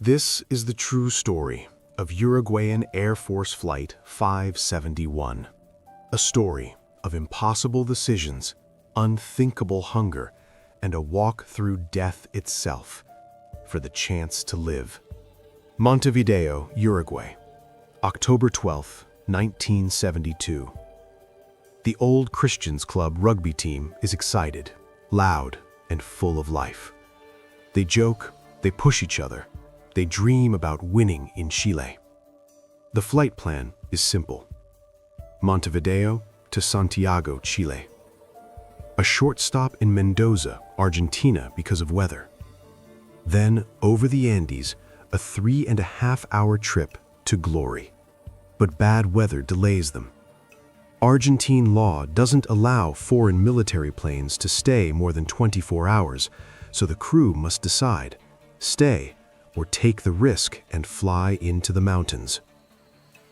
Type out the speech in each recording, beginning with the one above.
This is the true story of Uruguayan Air Force Flight 571. A story of impossible decisions, unthinkable hunger, and a walk through death itself for the chance to live. Montevideo, Uruguay, October 12, 1972. The Old Christians Club rugby team is excited, loud, and full of life. They joke, they push each other, they dream about winning in Chile. The flight plan is simple. Montevideo to Santiago, Chile. A short stop in Mendoza, Argentina because of weather. Then, over the Andes, a 3.5-hour trip to glory. But bad weather delays them. Argentine law doesn't allow foreign military planes to stay more than 24 hours, so the crew must decide, stay or take the risk and fly into the mountains.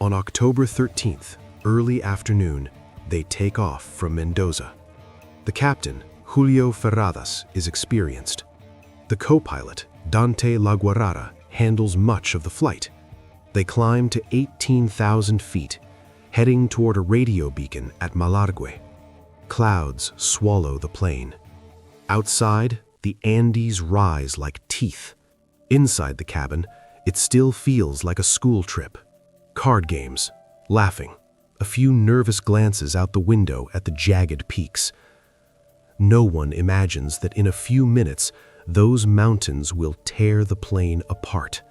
On October 13th, early afternoon, they take off from Mendoza. The captain, Julio Ferradas, is experienced. The co-pilot, Dante Laguarara, handles much of the flight. They climb to 18,000 feet, heading toward a radio beacon at Malargüe. Clouds swallow the plane. Outside, the Andes rise like teeth. Inside the cabin, it still feels like a school trip. Card games, laughing, a few nervous glances out the window at the jagged peaks. No one imagines that in a few minutes, those mountains will tear the plane apart.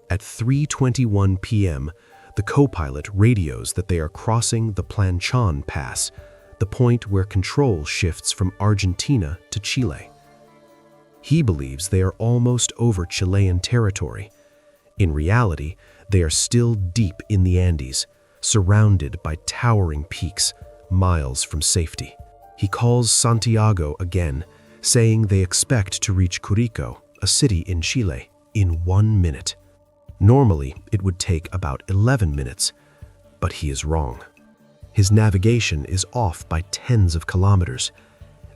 At 3:21 p.m., the co-pilot radios that they are crossing the Planchon Pass, the point where control shifts from Argentina to Chile. He believes they are almost over Chilean territory. In reality, they are still deep in the Andes, surrounded by towering peaks, miles from safety. He calls Santiago again, saying they expect to reach Curicó, a city in Chile, in 1 minute. Normally, it would take about 11 minutes, but he is wrong. His navigation is off by tens of kilometers.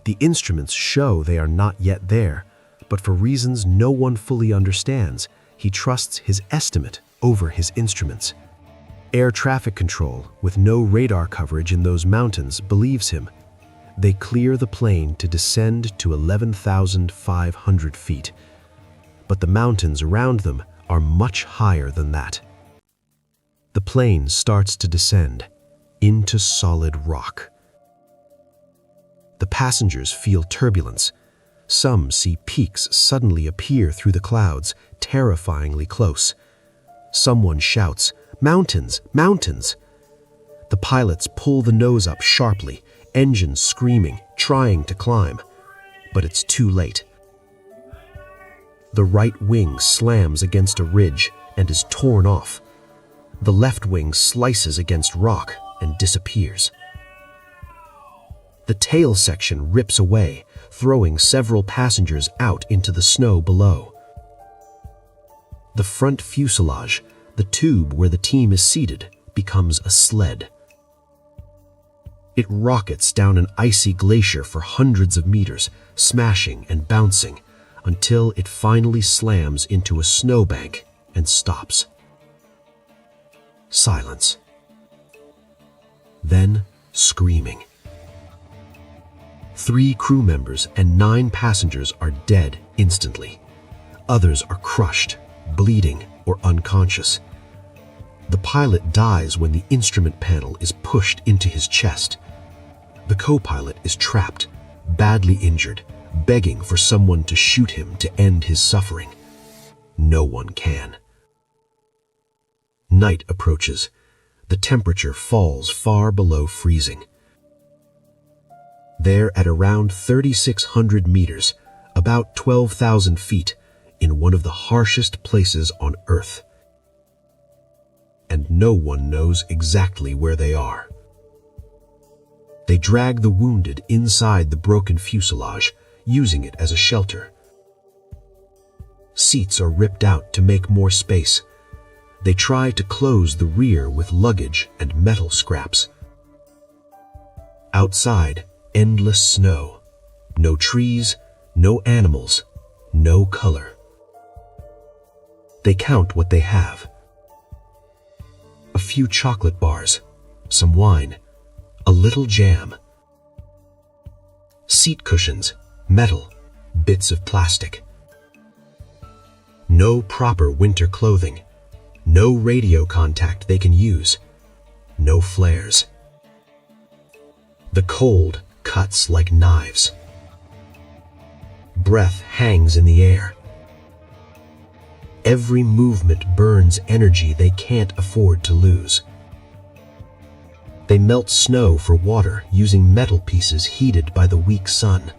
The instruments show they are not yet there, but for reasons no one fully understands, he trusts his estimate over his instruments. Air traffic control, with no radar coverage in those mountains, believes him. They clear the plane to descend to 11,500 feet. But the mountains around them are much higher than that. The plane starts to descend into solid rock. The passengers feel turbulence. Some see peaks suddenly appear through the clouds, terrifyingly close. Someone shouts, "Mountains! Mountains!" The pilots pull the nose up sharply, engines screaming, trying to climb. But it's too late. The right wing slams against a ridge and is torn off. The left wing slices against rock and disappears. The tail section rips away, throwing several passengers out into the snow below. The front fuselage, the tube where the team is seated, becomes a sled. It rockets down an icy glacier for hundreds of meters, smashing and bouncing, until it finally slams into a snowbank and stops. Silence. Then screaming. 3 crew members and 9 passengers are dead instantly. Others are crushed, bleeding, or unconscious. The pilot dies when the instrument panel is pushed into his chest. The co-pilot is trapped, badly injured, begging for someone to shoot him to end his suffering. No one can. Night approaches. The temperature falls far below freezing. There at around 3,600 meters, about 12,000 feet, in one of the harshest places on Earth. And no one knows exactly where they are. They drag the wounded inside the broken fuselage, using it as a shelter. Seats are ripped out to make more space. They try to close the rear with luggage and metal scraps. Outside, endless snow. No trees, no animals, no color. They count what they have. A few chocolate bars, some wine, a little jam. Seat cushions, metal, bits of plastic. No proper winter clothing, no radio contact they can use, no flares. The cold cuts like knives. Breath hangs in the air. Every movement burns energy they can't afford to lose. They melt snow for water using metal pieces heated by the weak sun.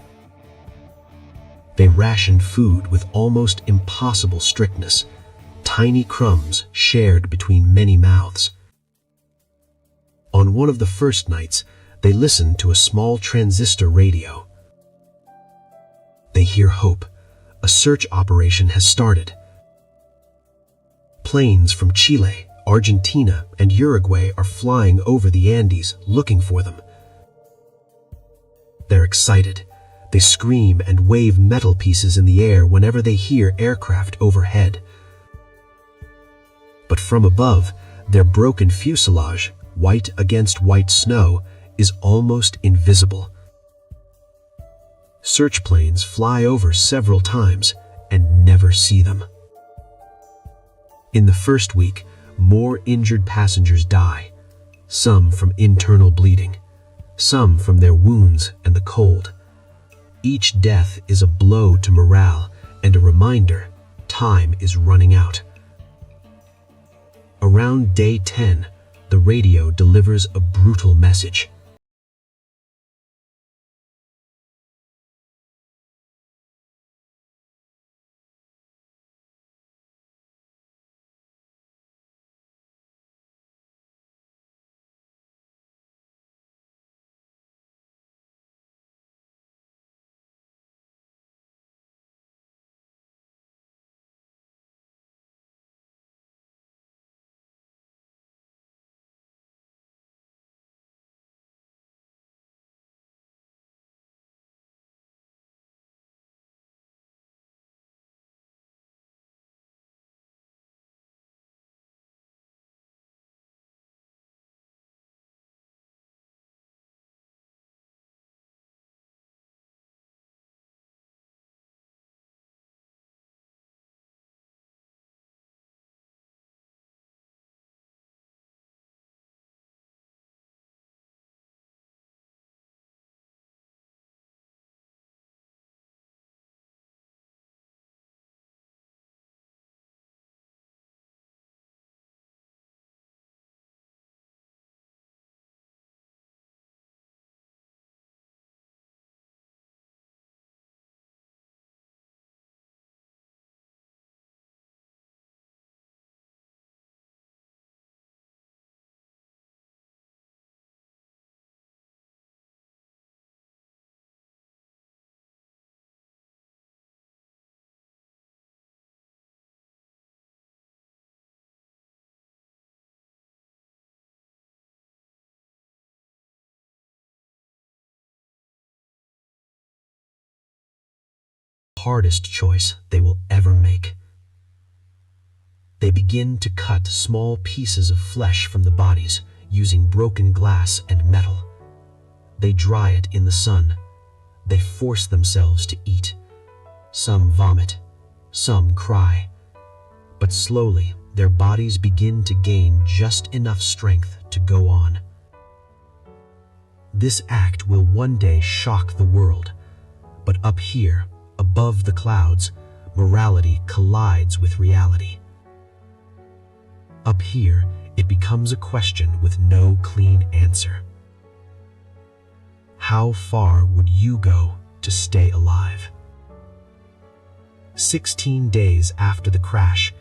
They ration food with almost impossible strictness, tiny crumbs shared between many mouths. On one of the first nights, they listen to a small transistor radio. They hear hope. A search operation has started. Planes from Chile, Argentina, and Uruguay are flying over the Andes looking for them. They're excited. They scream and wave metal pieces in the air whenever they hear aircraft overhead. But from above, their broken fuselage, white against white snow, is almost invisible. Search planes fly over several times and never see them. In the first week, more injured passengers die, some from internal bleeding, some from their wounds and the cold. Each death is a blow to morale and a reminder time is running out. Around day 10, the radio delivers a brutal message. Hardest choice they will ever make. They begin to cut small pieces of flesh from the bodies using broken glass and metal. They dry it in the sun. They force themselves to eat. Some vomit, some cry. But slowly, their bodies begin to gain just enough strength to go on. This act will one day shock the world, but up here, above the clouds, morality collides with reality. Up here, it becomes a question with no clean answer. How far would you go to stay alive? 16 days after the crash,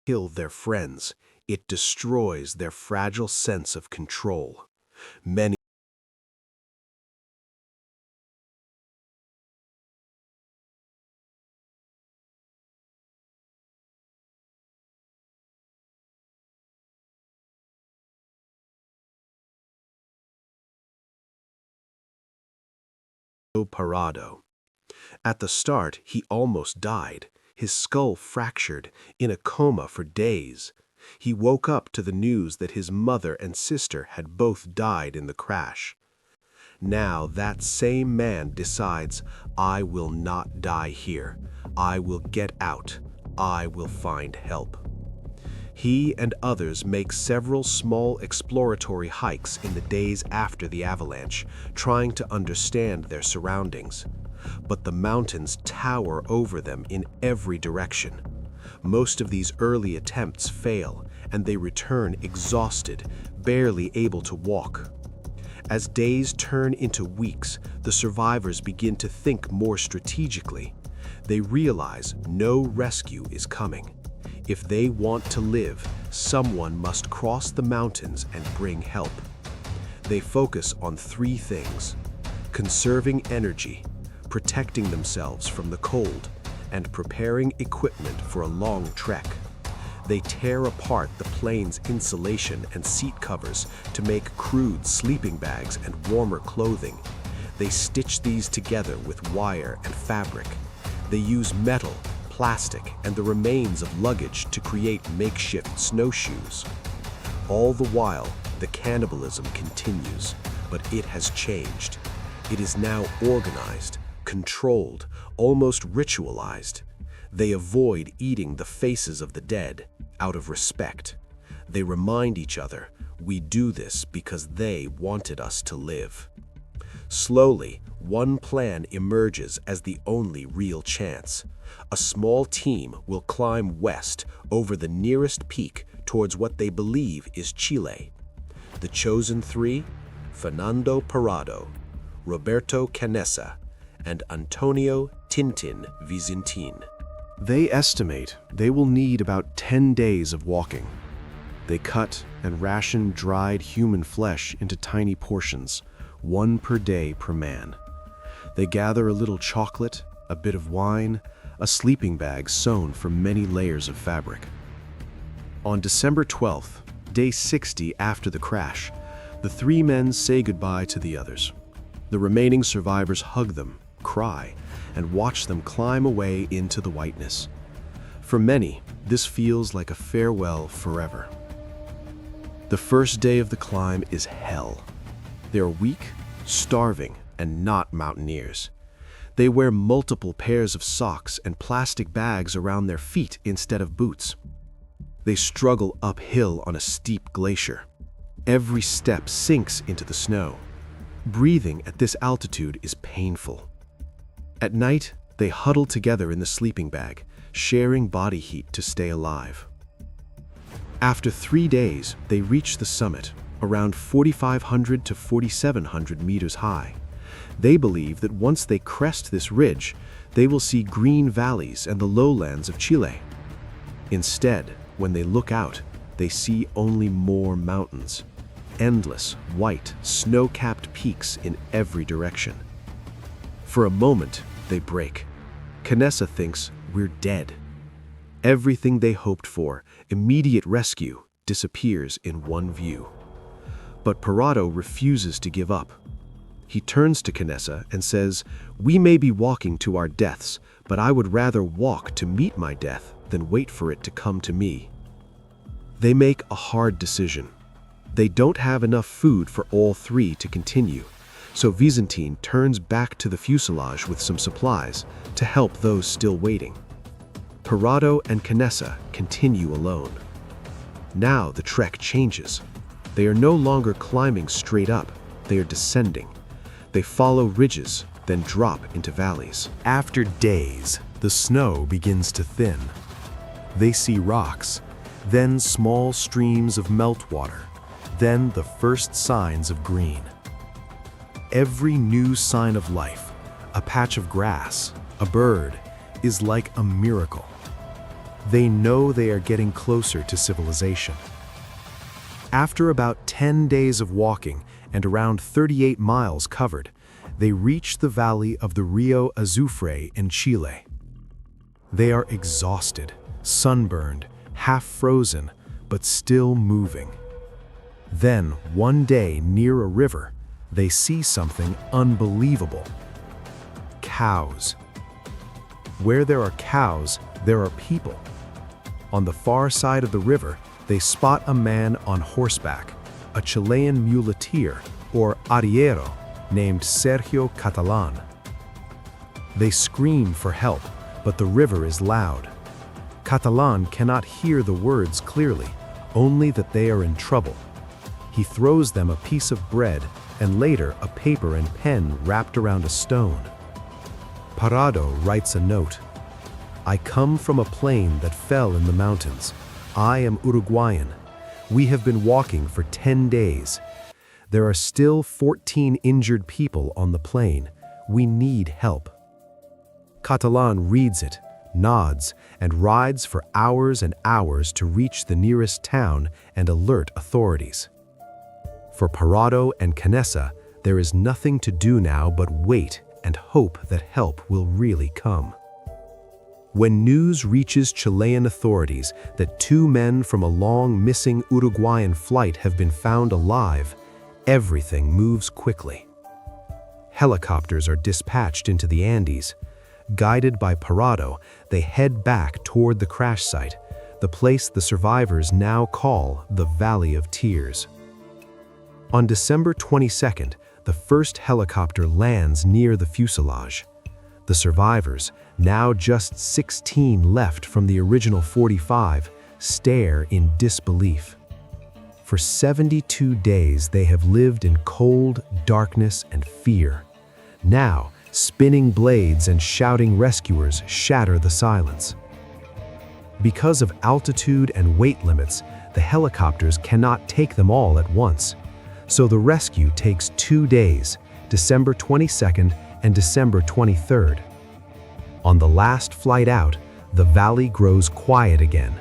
kill their friends. It destroys their fragile sense of control. Many Parado. At the start, he almost died, his skull fractured, in a coma for days. He woke up to the news that his mother and sister had both died in the crash. Now that same man decides, I will not die here. I will get out. I will find help. He and others make several small exploratory hikes in the days after the avalanche, trying to understand their surroundings. But the mountains tower over them in every direction. Most of these early attempts fail, and they return exhausted, barely able to walk. As days turn into weeks, the survivors begin to think more strategically. They realize no rescue is coming. If they want to live, someone must cross the mountains and bring help. They focus on three things: conserving energy, protecting themselves from the cold, and preparing equipment for a long trek. They tear apart the plane's insulation and seat covers to make crude sleeping bags and warmer clothing. They stitch these together with wire and fabric. They use metal, plastic, and the remains of luggage to create makeshift snowshoes. All the while, the cannibalism continues, but it has changed. It is now organized, controlled, almost ritualized. They avoid eating the faces of the dead, out of respect. They remind each other, we do this because they wanted us to live. Slowly, one plan emerges as the only real chance. A small team will climb west over the nearest peak towards what they believe is Chile. The chosen three: Fernando Parado, Roberto Canessa, and Antonio Tintin Vizintin. They estimate they will need about 10 days of walking. They cut and ration dried human flesh into tiny portions, one per day per man. They gather a little chocolate, a bit of wine, a sleeping bag sewn from many layers of fabric. On December 12th, day 60 after the crash, the three men say goodbye to the others. The remaining survivors hug them, cry, and watch them climb away into the whiteness. For many, this feels like a farewell forever. The first day of the climb is hell. They are weak, starving, and not mountaineers. They wear multiple pairs of socks and plastic bags around their feet instead of boots. They struggle uphill on a steep glacier. Every step sinks into the snow. Breathing at this altitude is painful. At night, they huddle together in the sleeping bag, sharing body heat to stay alive. After 3 days, they reach the summit, around 4,500 to 4,700 meters high. They believe that once they crest this ridge, they will see green valleys and the lowlands of Chile. Instead, when they look out, they see only more mountains. Endless, white, snow-capped peaks in every direction. For a moment, they break. Canessa thinks we're dead. Everything they hoped for, immediate rescue, disappears in one view. But Parado refuses to give up. He turns to Canessa and says, "We may be walking to our deaths, but I would rather walk to meet my death than wait for it to come to me." They make a hard decision. They don't have enough food for all three to continue, so Vizintin turns back to the fuselage with some supplies to help those still waiting. Parado and Canessa continue alone. Now the trek changes. They are no longer climbing straight up, they are descending. They follow ridges, then drop into valleys. After days, the snow begins to thin. They see rocks, then small streams of meltwater, then the first signs of green. Every new sign of life, a patch of grass, a bird, is like a miracle. They know they are getting closer to civilization. After about 10 days of walking and around 38 miles covered, they reach the valley of the Rio Azufre in Chile. They are exhausted, sunburned, half frozen, but still moving. Then, one day near a river, they see something unbelievable. Cows. Where there are cows, there are people. On the far side of the river, they spot a man on horseback, a Chilean muleteer, or arriero, named Sergio Catalan. They scream for help, but the river is loud. Catalan cannot hear the words clearly, only that they are in trouble. He throws them a piece of bread and later a paper and pen wrapped around a stone. Parado writes a note. "I come from a plane that fell in the mountains. I am Uruguayan. We have been walking for 10 days. There are still 14 injured people on the plane. We need help." Catalan reads it, nods, and rides for hours and hours to reach the nearest town and alert authorities. For Parado and Canessa, there is nothing to do now but wait and hope that help will really come. When news reaches Chilean authorities that 2 men from a long-missing Uruguayan flight have been found alive, everything moves quickly. Helicopters are dispatched into the Andes. Guided by Parado, they head back toward the crash site, the place the survivors now call the Valley of Tears. On December 22nd, the first helicopter lands near the fuselage. The survivors, now just 16 left from the original 45, stare in disbelief. For 72 days they have lived in cold, darkness, and fear. Now, spinning blades and shouting rescuers shatter the silence. Because of altitude and weight limits, the helicopters cannot take them all at once. So the rescue takes 2 days, December 22nd and December 23rd. On the last flight out, the valley grows quiet again,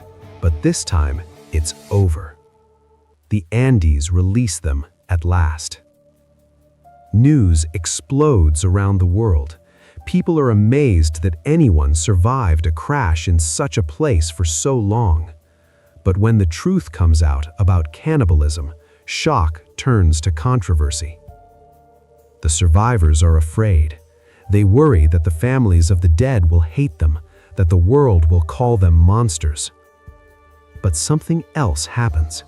but this time it's over. The Andes release them at last. News explodes around the world. People are amazed that anyone survived a crash in such a place for so long. But when the truth comes out about cannibalism, shock turns to controversy. The survivors are afraid. They worry that the families of the dead will hate them, that the world will call them monsters. But something else happens.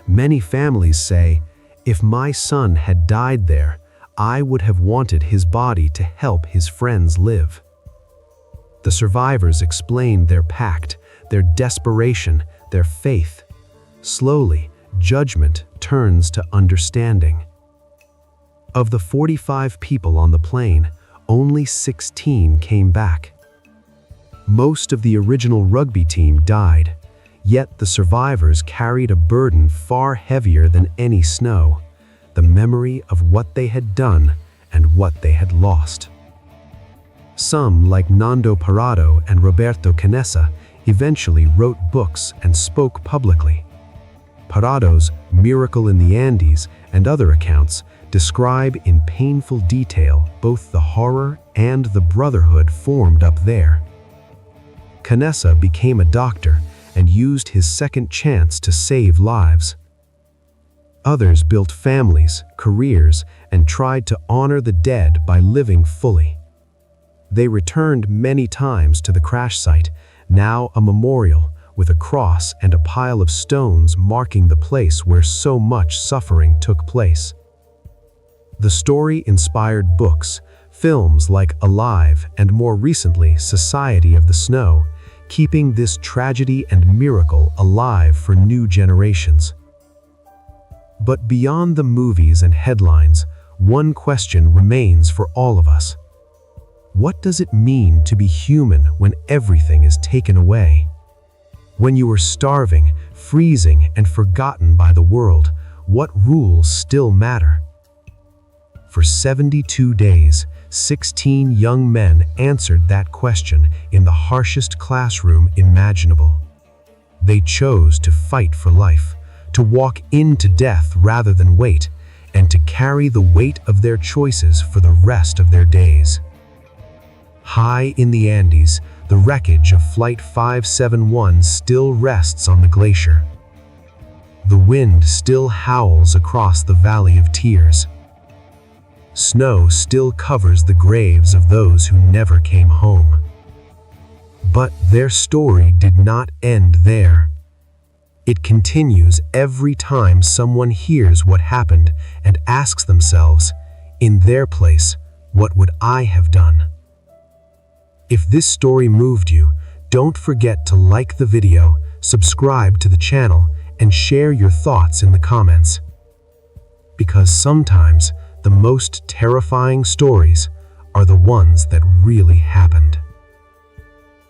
Many families say, "If my son had died there, I would have wanted his body to help his friends live." The survivors explain their pact, their desperation, their faith. Slowly, judgment turns to understanding. Of the 45 people on the plane, only 16 came back. Most of the original rugby team died, yet the survivors carried a burden far heavier than any snow, the memory of what they had done and what they had lost. Some, like Nando Parado and Roberto Canessa, eventually wrote books and spoke publicly. Parado's Miracle in the Andes and other accounts describe in painful detail both the horror and the brotherhood formed up there. Canessa became a doctor and used his second chance to save lives. Others built families, careers, and tried to honor the dead by living fully. They returned many times to the crash site, now a memorial with a cross and a pile of stones marking the place where so much suffering took place. The story inspired books, films like Alive, and more recently Society of the Snow, keeping this tragedy and miracle alive for new generations. But beyond the movies and headlines, one question remains for all of us. What does it mean to be human when everything is taken away? When you are starving, freezing, and forgotten by the world, what rules still matter? For 72 days, 16 young men answered that question in the harshest classroom imaginable. They chose to fight for life, to walk into death rather than wait, and to carry the weight of their choices for the rest of their days. High in the Andes, the wreckage of Flight 571 still rests on the glacier. The wind still howls across the Valley of Tears. Snow still covers the graves of those who never came home. But their story did not end there. It continues every time someone hears what happened and asks themselves, in their place, what would I have done? If this story moved you, don't forget to like the video, subscribe to the channel, and share your thoughts in the comments. Because sometimes the most terrifying stories are the ones that really happened.